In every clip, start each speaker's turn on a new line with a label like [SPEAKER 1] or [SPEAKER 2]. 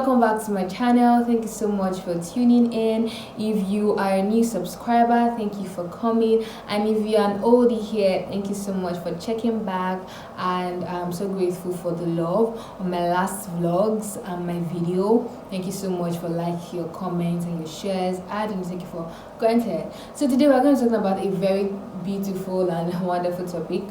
[SPEAKER 1] welcome back to my channel. Thank you so much for tuning in. If you are a new subscriber, thank you for coming, and if you're an oldie here, thank you so much for checking back. And I'm so grateful for the love on my last vlogs and my video. Thank you so much for liking your comments and your shares, and thank you for granted. So today we're going to talk about a very beautiful and wonderful topic.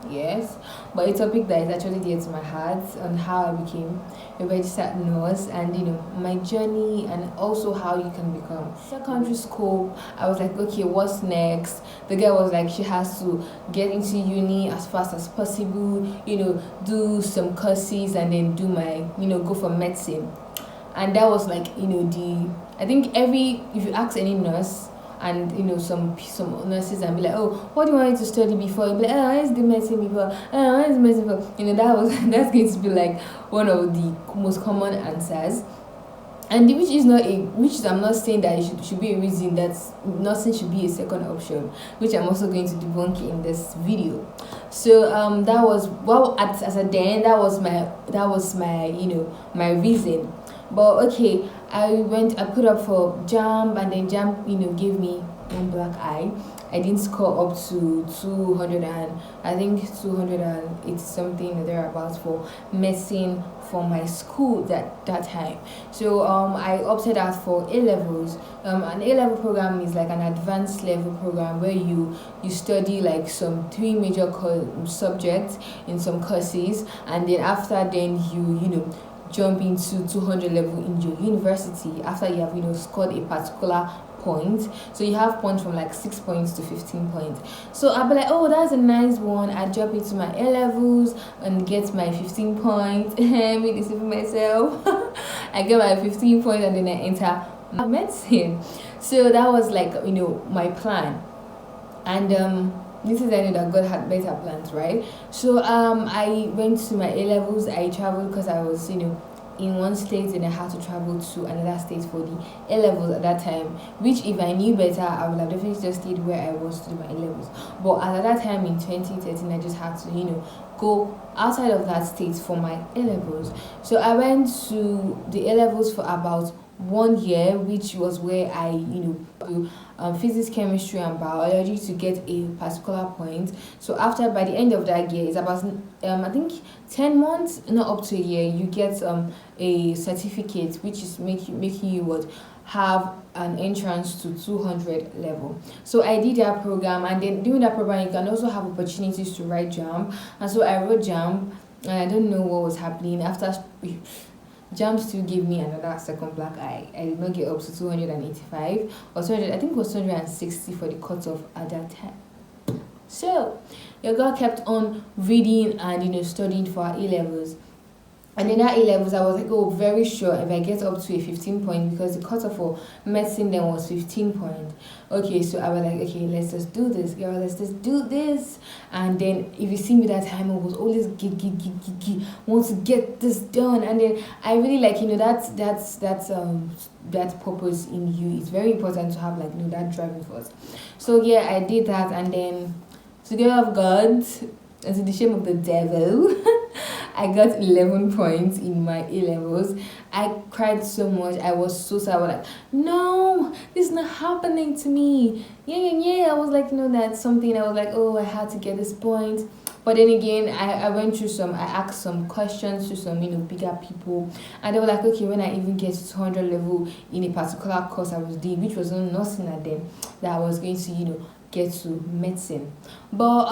[SPEAKER 1] Yes, but a topic that is actually dear to my heart, on how I became a registered nurse, and my journey, and also how you can become. Secondary school, I was like, okay, what's next? The girl was like, she has to get into uni as fast as possible, do some courses, and then do my go for medicine. And that was like I think if you ask any nurse, and some nurses, and be like, oh, what do you want to study before? You'll be like, oh, I want to do medicine before. Oh, I want to do medicine before. That's going to be like one of the most common answers, and which I'm not saying that it should be a reason that nursing should be a second option, which I'm also going to debunk in this video. So that was that was my my reason. But okay, I put up for JAMB, and then JAMB gave me one black eye. I didn't score up to 200, and I think 280 something or thereabouts for medicine for my school that time. So I opted out for A-levels. An A-level program is like an advanced level program where you study like some 3 major subjects in some courses, and then after you jump into 200 level in your university after you have scored a particular point. So you have points from like 6 points to 15 points. So I'll be like, oh, that's a nice one. I jump into my A-levels and get my 15 points. Me deceiving myself. I get my 15 points, and then I enter medicine. So that was like my plan. And this is, I know that God had better plans, right? So I went to my A-levels. I traveled because I was in one state, and I had to travel to another state for the A-levels at that time, which if I knew better, I would have definitely just stayed where I was to do my A-levels. But at that time in 2013, I just had to go outside of that state for my A-levels. So I went to the A-levels for about 1 year, which was where I do physics, chemistry, and biology to get a particular point. So by the end of that year, it's about I think 10 months, not up to a year, you get a certificate which is making you have an entrance to 200 level. So I did that program, and then during that program you can also have opportunities to write JAMB. And so I wrote JAMB, and I don't know what was happening after. JAMB still gave me another second black eye. I did not get up to 285 or 200. I think it was 260 for the cutoff at that time. So your girl kept on reading and studying for our A-levels. And in that A-levels, I was like, oh, very sure if I get up to a 15 point, because the cutoff for medicine then was 15 point. Okay, so I was like, okay, let's just do this, girl, let's just do this. And then if you see me that time, I was always want to get this done. And then I really like, that purpose in you. It's very important to have that driving force. So yeah, I did that, and then to the glory of God and to the shame of the devil, I got 11 points in my A-levels. I cried so much. I was so sad. I was like, no, this is not happening to me. Yeah. I was like, that's something. I was like, oh, I had to get this point. But then again, I went through I asked some questions to some, bigger people. And they were like, okay, when I even get to 200 level in a particular course I was doing, which was not nursing at them, that I was going to, get to medicine. But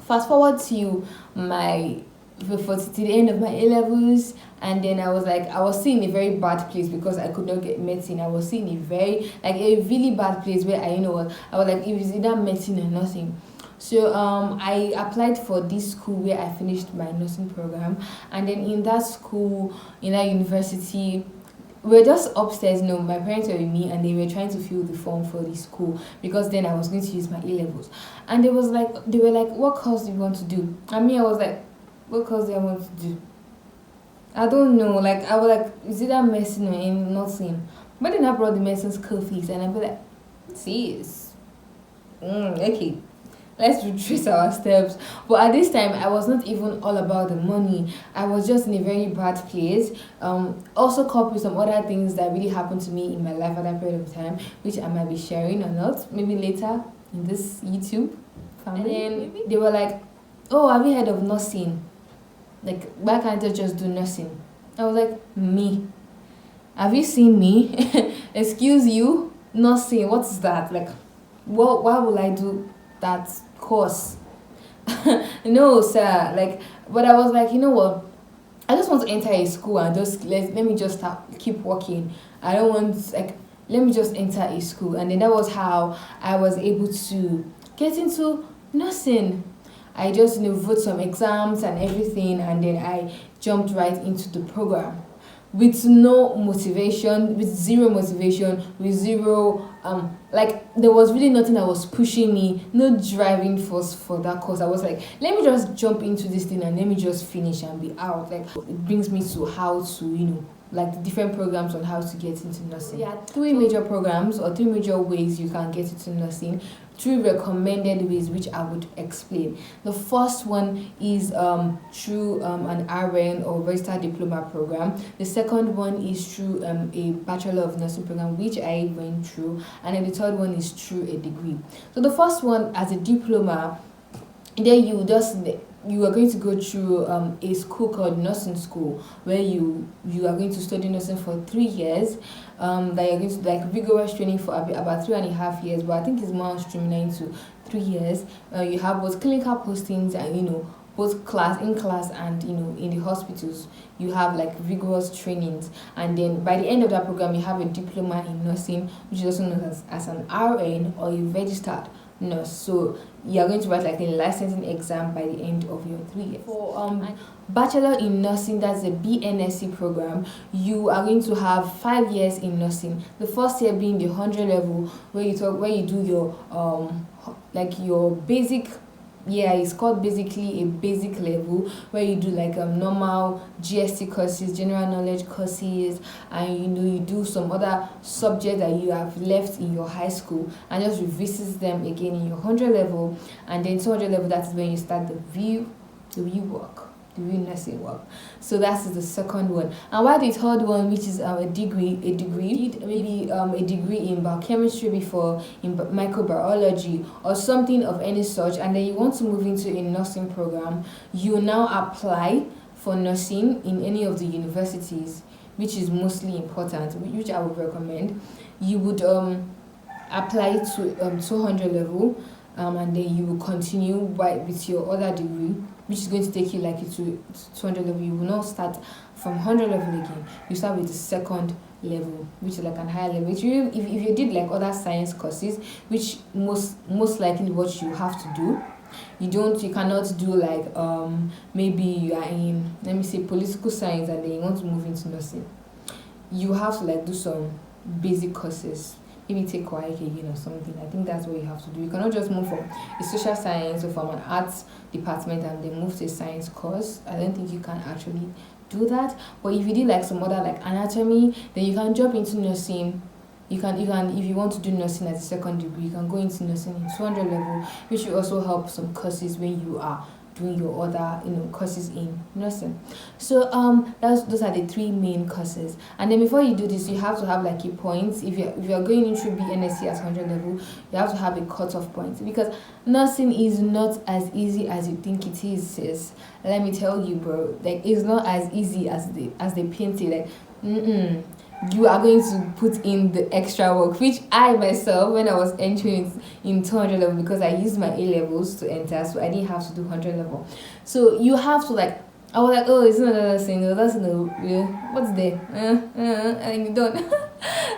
[SPEAKER 1] fast forward to the end of my A-levels, and then I was still in a very bad place because I could not get medicine. I was still in a really bad place where I was like, it was either medicine or nothing. So I applied for this school where I finished my nursing program, and then in that school, in that university, we were just upstairs. My parents were with me, and they were trying to fill the form for the school, because then I was going to use my A-levels. And they were like, what course do you want to do? And me, I was like, what course do I want to do? I don't know. I was like, is it that medicine or nothing? But then I brought the medicine school fees, and I'd be like, sis, okay. let's retrace our steps. But at this time, I was not even all about the money. I was just in a very bad place. Also coupled with some other things that really happened to me in my life at that period of time, which I might be sharing or not, maybe later in this YouTube family. And then they were like, "Oh, have you heard of nursing? Like, why can't I just do nursing?" I was like, "Me? Have you seen me? Excuse you? Nursing, what's that? Like, why will I do that course?" No, sir. Like, but I was like, you know what? I just want to enter a school and just let me just start keep working. I don't want, like, let me just enter a school. And then that was how I was able to get into nursing. I just wrote some exams and everything, and then I jumped right into the program with no motivation, with zero motivation, with zero like there was really nothing that was pushing me, no driving force for that course. I was like, let me just jump into this thing and let me just finish and be out. Like, it brings me to how to, like the different programs on how to get into nursing. Yeah, three major programs or three major ways you can get into nursing. Three recommended ways which I would explain. The first one is through an RN or registered diploma program. The second one is through a Bachelor of Nursing program, which I went through, and then the third one is through a degree. So the first one, as a diploma, then you are going to go through a school called nursing school, where you are going to study nursing for 3 years. That you're going to like vigorous training for about 3.5 years, but I think it's more streamlined to 3 years. You have both clinical postings and both in class and in the hospitals. You have like vigorous trainings, and then by the end of that program you have a diploma in nursing, which is also known as an RN or a registered nurse. So you are going to write like a licensing exam by the end of your 3 years. For Bachelor in Nursing, that's a BNSC program, you are going to have 5 years in nursing. The first year being the 100 level, where you do your like your basic. Yeah, it's called basically a basic level, where you do like normal GST courses, general knowledge courses, and you do some other subjects that you have left in your high school and just revisit them again in your 100 level. And then 200 level, that is when you start the view work, the real nursing work. So that's the second one. And while the third one, which is a degree, maybe a degree in biochemistry before, in microbiology or something of any such, and then you want to move into a nursing program, you now apply for nursing in any of the universities, which is mostly important, which I would recommend. You would apply to 200 level, and then you will continue with your other degree, which is going to take you like to 200 level. You will not start from 100 level again. You start with the second level, which is like an higher level. If you did like other science courses, which most likely what you have to do, you cannot do like maybe you are in, let me say, political science, and then you want to move into nursing. You have to like do some basic courses, maybe take xoxo or something. I think that's what you have to do. You cannot just move from a social science or from an arts department and then move to a science course. I don't think you can actually do that. But if you did like some other like anatomy, then you can jump into nursing. You can if you want to do nursing as a second degree, you can go into nursing in 200 level, which will also help some courses when you are doing your other courses in nursing. So those are the three main courses. And then before you do this, you have to have like a point. If you're going into BNSC at 100 level, you have to have a cutoff point, because nursing is not as easy as you think it is, sis. Let me tell you, bro, like it's not as easy as they paint it. Like you are going to put in the extra work, which I myself, when I was entering in 200 level, because I used my A levels to enter, so I didn't have to do 100 level. So you have to like, I was like, oh, it's not another single, that's what's there? And you don't.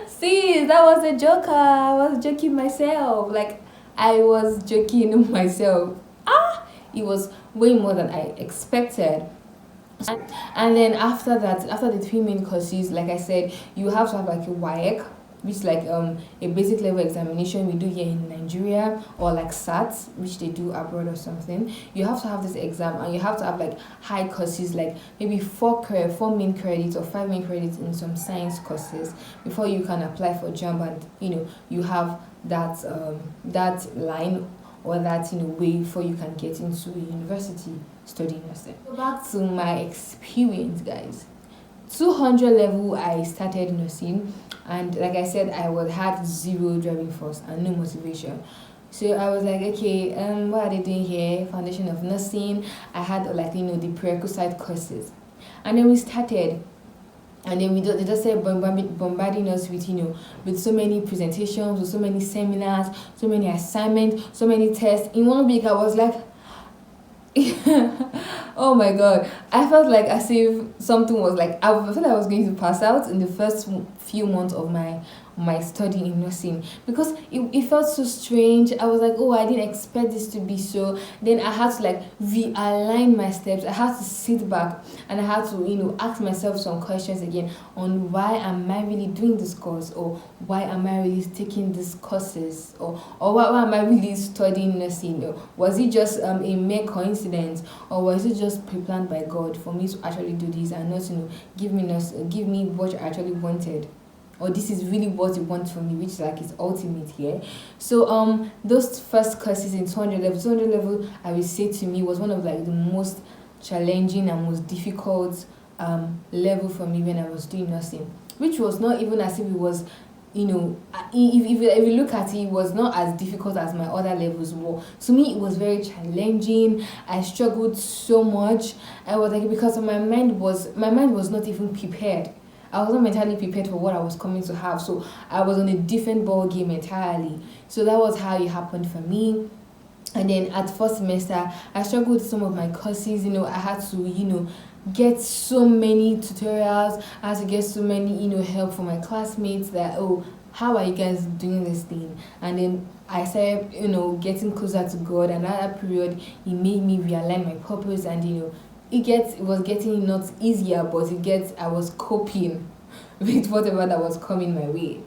[SPEAKER 1] See, that was a joker. I was joking myself. Like, I was joking myself. It was way more than I expected. And then after that, after the three main courses, like I said, you have to have like a WAEC, which is like a basic level examination we do here in Nigeria, or like SAT, which they do abroad or something. You have to have this exam, and you have to have like high courses, like maybe 4 main credits or 5 main credits in some science courses before you can apply for JAMB, and you have that line or that way before you can get into a university studying nursing. So back to my experience, guys. 200 level I started nursing, and like I said, had zero driving force and no motivation. So I was like, okay, what are they doing here? Foundation of nursing. I had the prerequisite courses, and then we started. And then they just said bombarding us with with so many presentations, with so many seminars, so many assignments, so many tests. In 1 week I was like oh my god, I felt like as if something was like, I felt like I was going to pass out in the first few months of my study in nursing, because it felt so strange. I was like, oh, I didn't expect this to be so. Then I had to realign my steps. I had to sit back and I had to ask myself some questions again on why am I really doing this course, or why am I really taking these courses, or why am I really studying nursing? Or was it just a mere coincidence, or was it just pre-planned by God for me to actually do this and not give me what I actually wanted? Or this is really what you want from me, which is ultimate here. So those first courses in 200 level, I would say to me was one of the most challenging and most difficult level for me when I was doing nursing, which was not even as if it was if you look at it, it was not as difficult as my other levels were. To me, it was very challenging. I struggled so much. I was because my mind was not even prepared. I wasn't mentally prepared for what I was coming to have. So I was on a different ball game entirely. So that was how it happened for me. And then at first semester, I struggled with some of my courses. I had to, get so many tutorials. I had to get so many, help from my classmates that, oh, how are you guys doing this thing? And then I started, getting closer to God. And at that period, it made me realign my purpose, and, it was getting not easier, but I was coping with whatever that was coming my way.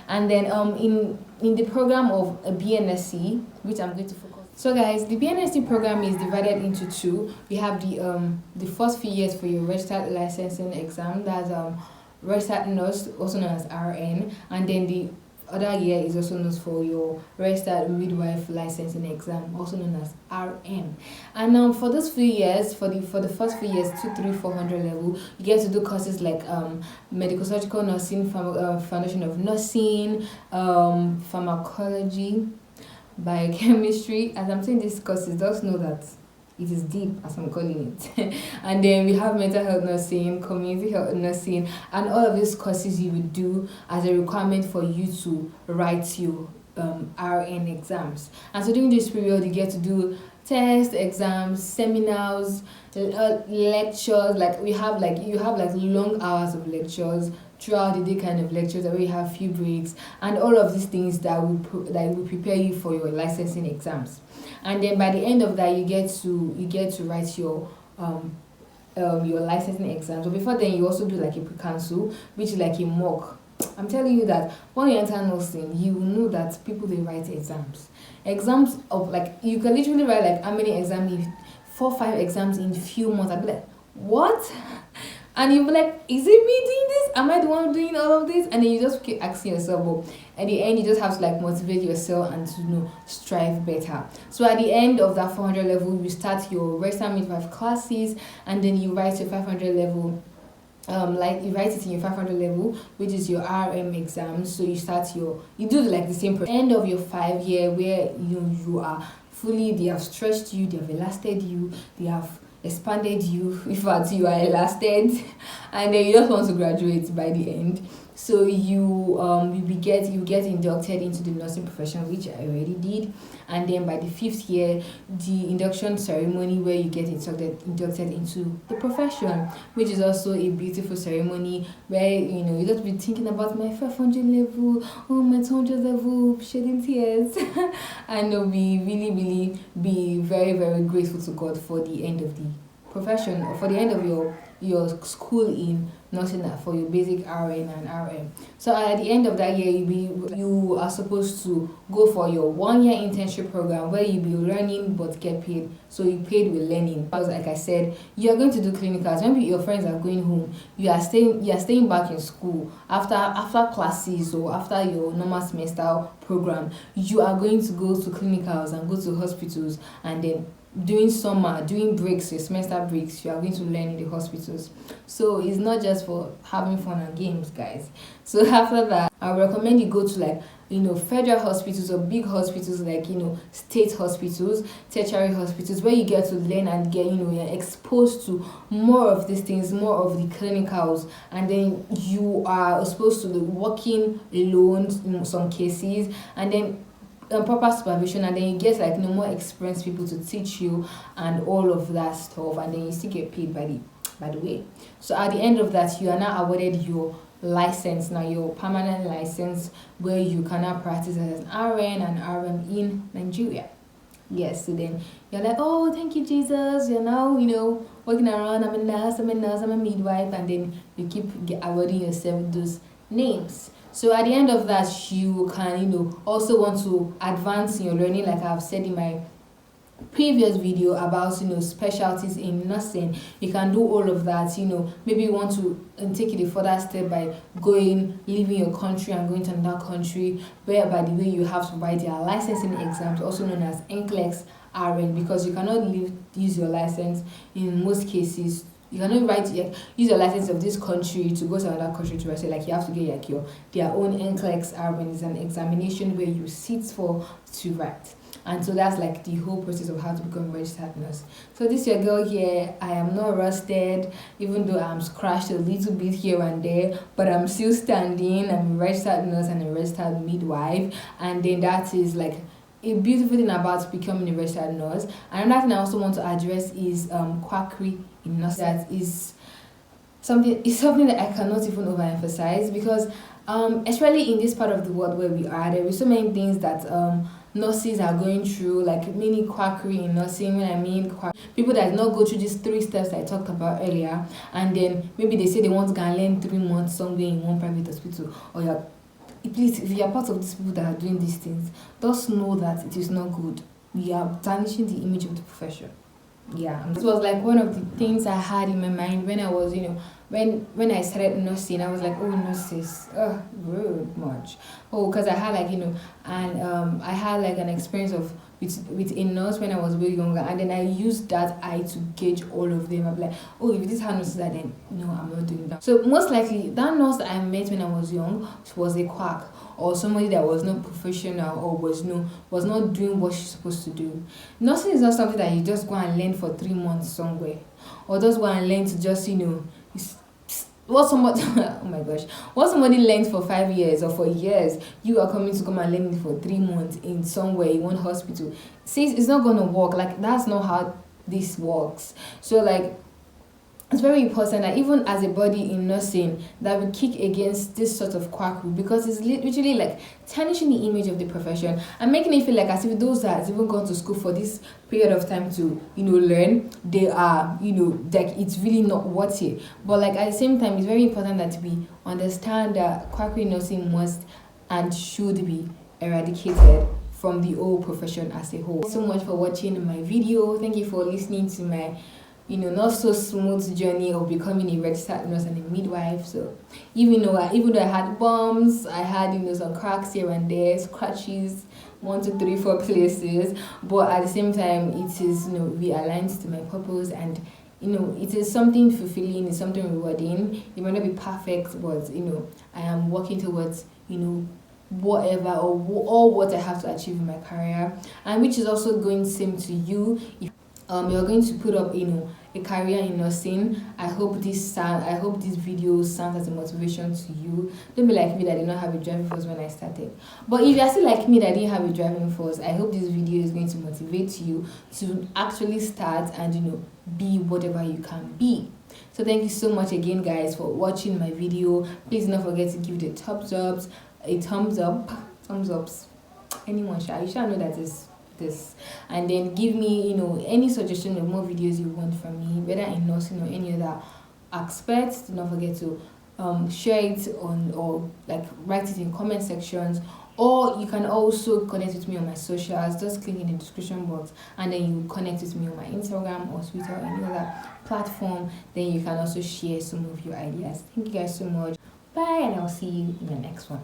[SPEAKER 1] And then in the program of a BNSC, which I'm going to focus. So guys, the BNSC program is divided into two. We have the first few years for your registered licensing exam, that's registered nurse, also known as RN, and then the other year is also known for your registered midwife licensing exam, also known as RN. And for those few years, for the first few years, 2, 3, 400 level, you get to do courses like medical surgical nursing, foundation of nursing, pharmacology, biochemistry. As I'm saying these courses, just know that it is deep, as I'm calling it. And then we have mental health nursing, community health nursing, and all of these courses you would do as a requirement for you to write your RN exams. And so during this period, you get to do tests, exams, seminars, lectures. You have long hours of lectures throughout the day, kind of lectures where you have few breaks, and all of these things that will prepare you for your licensing exams. And then by the end of that, you get to write your licensing exams. But before then, you also do a pre-council, which is a mock. I'm telling you that when you enter nursing, you will know that people, they write exams of you can literally write how many exams, 4, 5 exams in few months. I'd be like, what? And you'll be like, is it me doing this? Am I the one doing all of this? And then you just keep asking yourself, but at the end, you just have to motivate yourself and to strive better. So at the end of that 400 level, you start your registered midwife classes, and then you write your 500 level. You write it in your 500 level, which is your RM exam. So you do the same end of your 5 year, where you are fully, they have stretched you, they have elasted you, they have expanded you. In fact, you are elasted, and then you just want to graduate by the end. So you get inducted into the nursing profession, which I already did. And then by the 5th year, the induction ceremony, where you get inducted into the profession, which is also a beautiful ceremony, where you just be thinking about my 500 level, oh, my 200 level, shedding tears, and you'll be really be very, very grateful to God for the end of the profession, or for the end of your your school in nursing for your basic RN and RM. So at the end of that year, you are supposed to go for your 1 year internship program where you'll be learning but get paid. So you paid with learning. Because like I said, you are going to do clinicals. Maybe your friends are going home, you are staying back in school after classes or after your normal semester program. You are going to go to clinicals and go to hospitals, and then doing breaks, your semester breaks, you are going to learn in the hospitals. So it's not just for having fun and games, guys. So after that, I recommend you go to like federal hospitals or big hospitals, like state hospitals, tertiary hospitals, where you get to learn and get you're exposed to more of these things, more of the clinicals, and then you are supposed to be working alone in some cases, and then proper supervision, and then you get like more experienced people to teach you and all of that stuff, and then you still get paid by the way. So at the end of that, you are now awarded your license, now your permanent license, where you can now practice as an RN and RM in Nigeria. Yes, so then you're like, oh, thank you, Jesus. You're now, walking around, I'm a nurse, I'm a midwife, and then you keep awarding yourself those names. So at the end of that, you can, also want to advance in your learning, like I've said in my previous video about specialties in nursing. You can do all of that. Maybe you want to take it a further step by leaving your country and going to another country, where by the way you have to write your licensing exams, also known as NCLEX RN, because you cannot use your license in most cases. You cannot use your license of this country to go to another country to write it. Like you have to get their own NCLEX RN. Is an examination where you sit for to write. And so that's like the whole process of how to become a registered nurse. So this your girl here. I am not rusted, even though I'm scratched a little bit here and there, but I'm still standing. I'm a registered nurse and a registered midwife. And then that is like a beautiful thing about becoming a registered nurse. And another thing I also want to address is quackery in nursing. That is something that I cannot even overemphasize, because especially in this part of the world where we are, there is so many things that nurses are going through, like many quackery in nursing. When I mean people that not go through these 3 steps I talked about earlier, and then maybe they say they want to go and learn 3 months somewhere in one private hospital, or please, if you are part of these people that are doing these things, just know that it is not good. You are tarnishing the image of the profession. Yeah, this was like one of the things I had in my mind when I was, when I started nursing. I was like, oh, nurses, rude much. Oh, because I had I had like an experience with a nurse when I was way younger, and then I used that eye to gauge all of them. I'm like, oh, if this is how nurses are, then no, I'm not doing that. So most likely that nurse that I met when I was young was a quack, or somebody that was not professional, or was not doing what she's supposed to do. Nursing is not something that you just go and learn for 3 months somewhere, or just go and learn to just what somebody oh my gosh, what somebody learns for 5 years or for years, you are coming to come and learn it for 3 months in somewhere in one hospital. See, it's not gonna work. Like that's not how this works. So like it's very important that even as a body in nursing, that we kick against this sort of quackery, because it's literally like tarnishing the image of the profession and making it feel like as if those that have even gone to school for this period of time to learn, they are like it's really not worth it. But like at the same time, it's very important that we understand that quackery in nursing must and should be eradicated from the whole profession as a whole. Thank you so much for watching my video. Thank you for listening to my not so smooth journey of becoming a registered nurse and a midwife. So even though I had bumps, I had some cracks here and there, scratches, 1, 2, 3, 4 places, but at the same time it is realigned to my purpose, and it is something fulfilling, it's something rewarding. It might not be perfect, but I am working towards whatever or what I have to achieve in my career, and which is also going same to you. If you're going to put up a career in nursing, I hope this video sounds as a motivation to you. Don't be like me that did not have a driving force when I started. But if you're still like me that didn't have a driving force, I hope this video is going to motivate you to actually start and be whatever you can be. So thank you so much again, guys, for watching my video. Please don't forget to give it a thumbs ups. Anyone you shall know that is this, and then give me any suggestion of more videos you want from me, whether in nursing or any other aspects. Do not forget to share it on, or like write it in comment sections, or you can also connect with me on my socials. Just click in the description box and then you connect with me on my Instagram or Twitter or any other platform. Then you can also share some of your ideas. Thank you guys so much. Bye, and I'll see you in the next one.